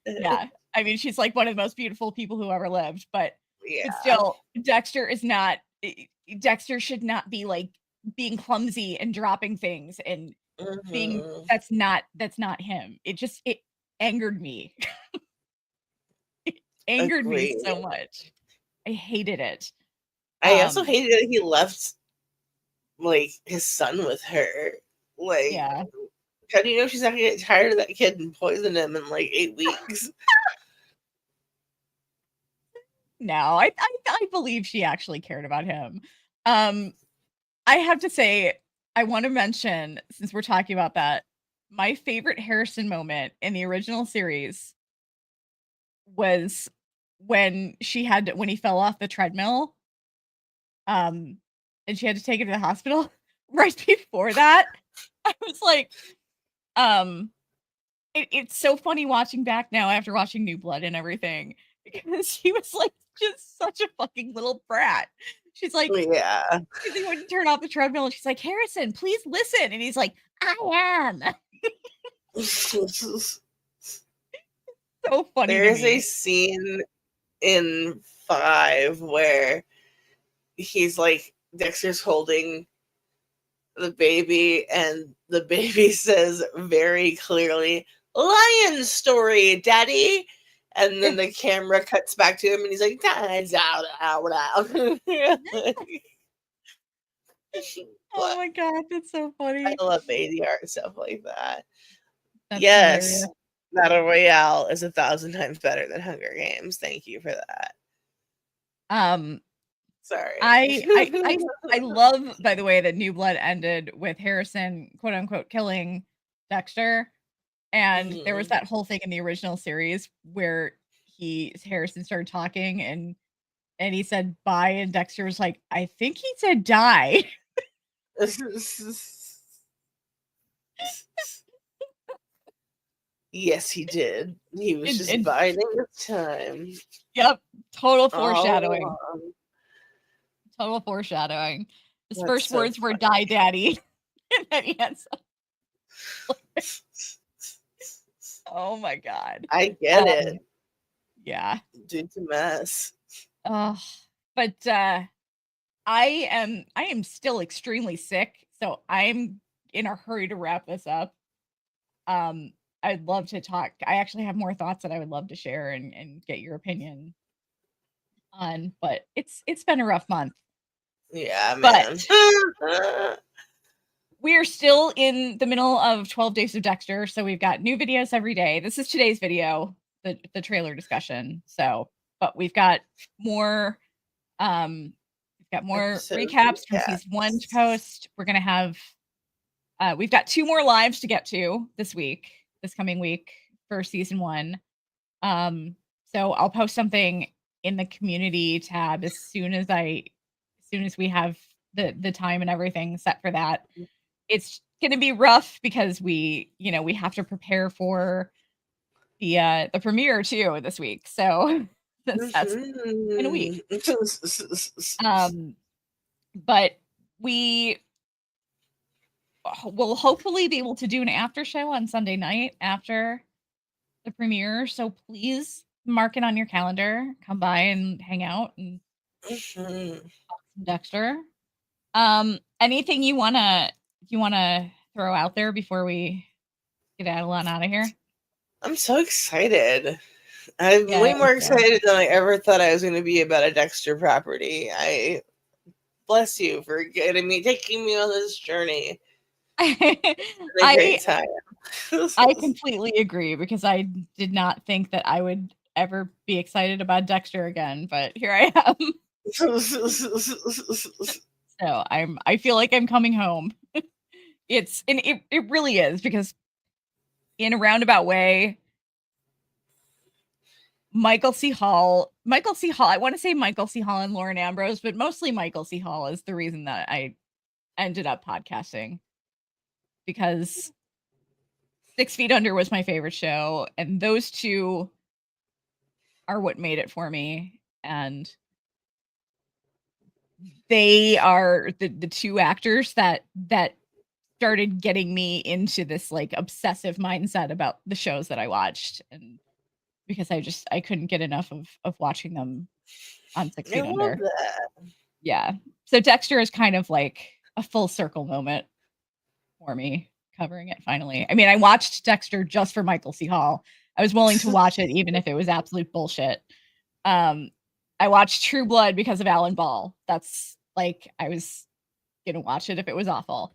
Yeah. I mean, she's like one of the most beautiful people who ever lived, but still, Dexter should not be like being clumsy and dropping things and being, that's not him. It angered me. It angered me so much. I hated it.
I also hated that he left like his son with her. Like, how do you know she's not gonna get tired of that kid and poison him in like 8 weeks?
No, I believe she actually cared about him. I have to say, I want to mention, since we're talking about that, my favorite Harrison moment in the original series was when he fell off the treadmill. And she had to take him to the hospital. Right before that, I was like, it's so funny watching back now after watching New Blood and everything, because he was like just such a fucking little brat. She's like,
yeah,
he wouldn't turn off the treadmill, and she's like, Harrison, please listen, and he's like, I am. So funny.
There's a scene in 5 where he's like, Dexter's holding the baby, and the baby says very clearly, lion story, daddy. And then the camera cuts back to him, and he's like,
oh my god, that's so funny.
I love ADR and stuff like that.
That's
Yes,
hilarious.
Battle Royale is 1,000 times better than Hunger Games. Thank you for that. Sorry.
I love, by the way, that New Blood ended with Harrison, quote unquote, killing Dexter. And there was that whole thing in the original series where Harrison started talking and he said bye, and Dexter was like, I think he said die.
Yes, he did. He was just biding his time.
Yep. Total foreshadowing. Total foreshadowing. His first words were die daddy. And then he had oh my god.
I get it.
Yeah.
Dude's a mess.
But I am still extremely sick, so I'm in a hurry to wrap this up. I'd love to talk. I actually have more thoughts that I would love to share and get your opinion on, but it's been a rough month.
Yeah, man.
But we're still in the middle of 12 Days of Dexter, so we've got new videos every day. This is today's video, the trailer discussion. So, but we've got more recaps from season 1 to post. We're gonna have we've got 2 more lives to get to this coming week for season 1. So I'll post something in the community tab as soon as we have the time and everything set for that. It's gonna be rough because we have to prepare for the premiere too this week. So that's in a week. But we will hopefully be able to do an after show on Sunday night after the premiere. So please mark it on your calendar. Come by and hang out and Dexter. Anything you wanna throw out there before we get Adeline out of here?
I'm so excited. I'm way more excited than I ever thought I was going to be about a Dexter property. I bless you for taking me on this journey. A great time.
I completely agree because I did not think that I would ever be excited about Dexter again, but here I am. So I feel like I'm coming home. It really is, because in a roundabout way, Michael C. Hall, I want to say Michael C. Hall and Lauren Ambrose, but mostly Michael C. Hall is the reason that I ended up podcasting, because 6 Feet Under was my favorite show, and those two are what made it for me. And they are the 2 actors that started getting me into this like obsessive mindset about the shows that I watched, and because I couldn't get enough of watching them on 6 Feet Under.
That.
Yeah. So Dexter is kind of like a full circle moment for me, covering it finally. I mean, I watched Dexter just for Michael C. Hall. I was willing to watch it even if it was absolute bullshit. I watched True Blood because of Alan Ball. That's like, I was gonna watch it if it was awful.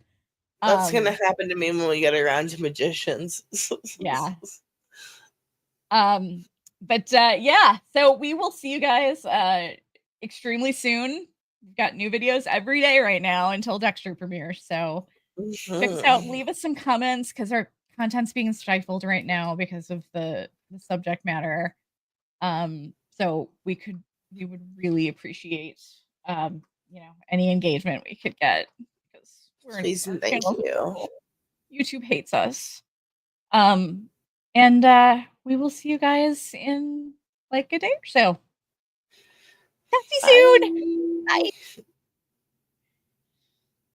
That's gonna happen to me when we get around to Magicians.
Yeah. But yeah, so we will see you guys extremely soon. We've got new videos every day right now until Dexter premieres. So check us out. Leave us some comments, because our content's being stifled right now because of the subject matter. So we would really appreciate any engagement we could get, because
please and thank you.
YouTube hates us. And we will see you guys in like a day or so. Talk to you soon. Bye.